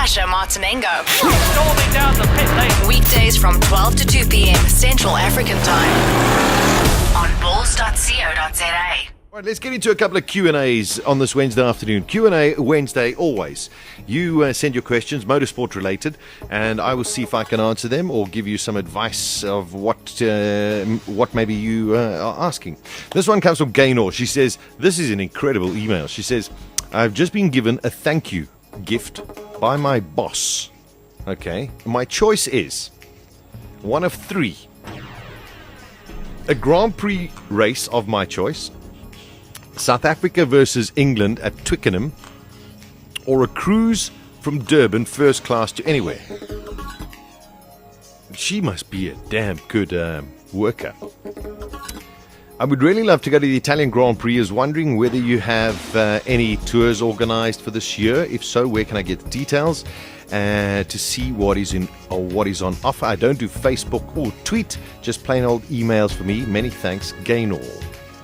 Sasha Martinengo. Storming down the pit lane. Weekdays from 12 to 2 p.m. Central African Time on balls.co.za. All right, let's get into a couple of Q&As on this Wednesday afternoon. Q&A Wednesday, always. You send your questions, motorsport related, and I will see if I can answer them or give you some advice of what maybe you are asking. This one comes from Gaynor. She says, this is an incredible email. She says, I've just been given a thank you gift by my boss. Okay, my choice is one of three. A Grand Prix race of my choice, South Africa versus England at Twickenham, or a cruise from Durban first class to anywhere. She must be a damn good worker. I would really love to go to the Italian Grand Prix. I was wondering whether you have any tours organized for this year. If so, where can I get the details to see what is on offer? I don't do Facebook or tweet, just plain old emails for me. Many thanks, Gaynor.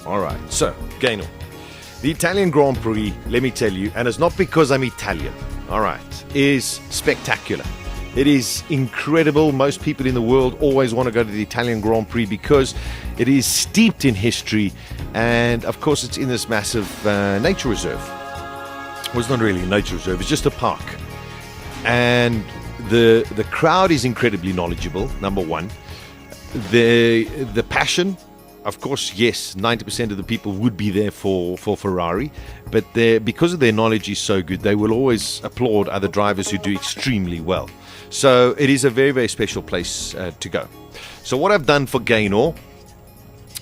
All right, so Gaynor, the Italian Grand Prix, let me tell you, and it's not because I'm Italian, all right, is spectacular. It is incredible. Most people in the world always want to go to the Italian Grand Prix because it is steeped in history, and of course it's in this massive nature reserve. Well, it's not really a nature reserve, it's just a park. And the crowd is incredibly knowledgeable, number one. The passion, of course, yes, 90% of the people would be there for Ferrari, but because of their knowledge is so good, they will always applaud other drivers who do extremely well. So it is a very, very special place to go. So what I've done for Gaynor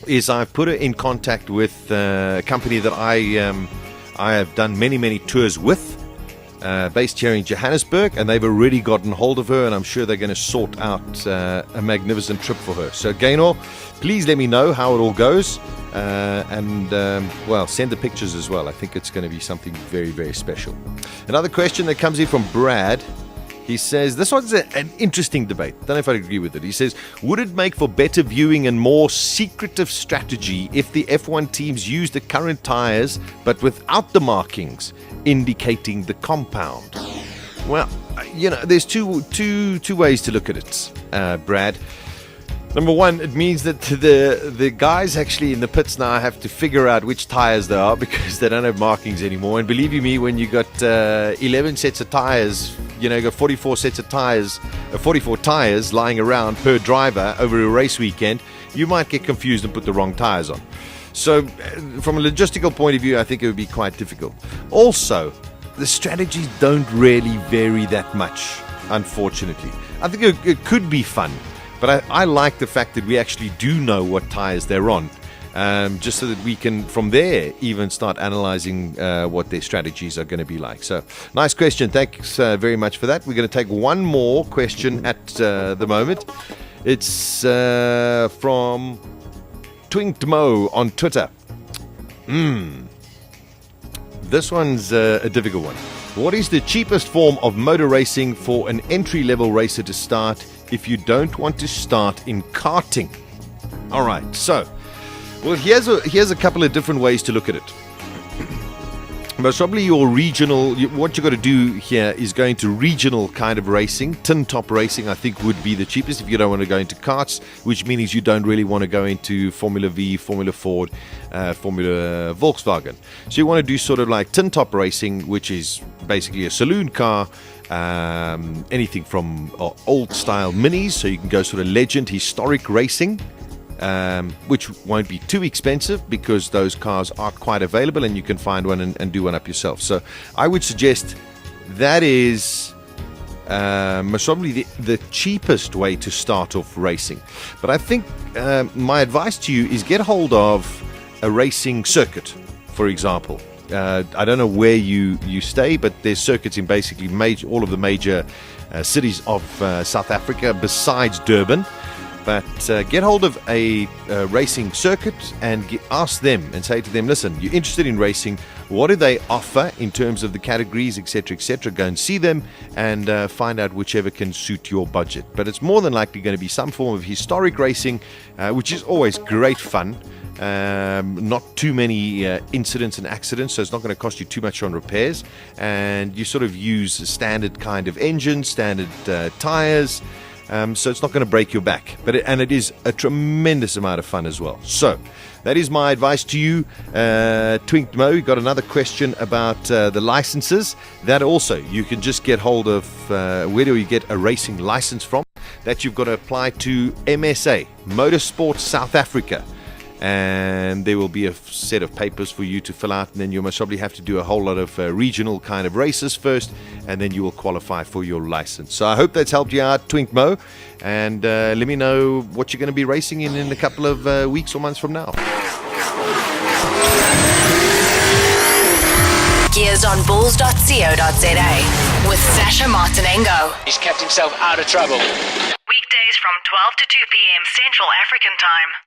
is I've put her in contact with a company that I have done many, many tours with, based here in Johannesburg, and they've already gotten hold of her, and I'm sure they're going to sort out a magnificent trip for her. So Gaynor, please let me know how it all goes, and send the pictures as well. I think it's going to be something very, very special. Another question that comes in from Brad. He says, this one's an interesting debate. Don't know if I agree with it. He says, would it make for better viewing and more secretive strategy if the F1 teams used the current tires but without the markings indicating the compound? Well, there's two ways to look at it, Brad. Number one, it means that the guys actually in the pits now have to figure out which tires they are because they don't have markings anymore. And believe you me, when you got 11 sets of tires, you got 44 sets of tires, 44 tires lying around per driver over a race weekend, you might get confused and put the wrong tires on. So from a logistical point of view, I think it would be quite difficult. Also, the strategies don't really vary that much, unfortunately. I think it could be fun, but I like the fact that we actually do know what tires they're on, just so that we can, from there, even start analyzing what their strategies are going to be like. So, nice question. Thanks very much for that. We're going to take one more question at the moment. It's from Twinkmo on Twitter. This one's a difficult one. What is the cheapest form of motor racing for an entry-level racer to start if you don't want to start in karting? All right, so, well, here's a couple of different ways to look at it. Most probably your regional, what you got to do here is going to regional kind of racing. Tin top racing, I think, would be the cheapest if you don't want to go into karts, which means you don't really want to go into Formula V, Formula Ford, Formula Volkswagen. So you want to do sort of like tin top racing, which is basically a saloon car, anything from old style minis, so you can go sort of legend, historic racing. Which won't be too expensive because those cars are quite available and you can find one and do one up yourself. So I would suggest that is most probably the cheapest way to start off racing. But I think my advice to you is get hold of a racing circuit, for example. I don't know where you stay, but there's circuits in basically all of the major cities of South Africa besides Durban. But get hold of a racing circuit and ask them and say to them, listen, you're interested in racing, what do they offer in terms of the categories, etc., etc. Go and see them and find out whichever can suit your budget. But it's more than likely going to be some form of historic racing, which is always great fun. not too many incidents and accidents, so it's not going to cost you too much on repairs. And you sort of use a standard kind of engine, standard tires, so it's not going to break your back. And it is a tremendous amount of fun as well. So that is my advice to you. Twink Mo, you got another question about the licenses. That also, you can just get hold of where do you get a racing license from? That you've got to apply to MSA, Motorsport South Africa. And there will be a set of papers for you to fill out, and then you must probably have to do a whole lot of regional kind of races first, and then you will qualify for your license. So I hope that's helped you out, Twink Mo, and let me know what you're going to be racing in a couple of weeks or months from now. Gearz on bulls.co.za with Sasha Martinengo. He's kept himself out of trouble. Weekdays from 12 to 2 p.m. Central African Time.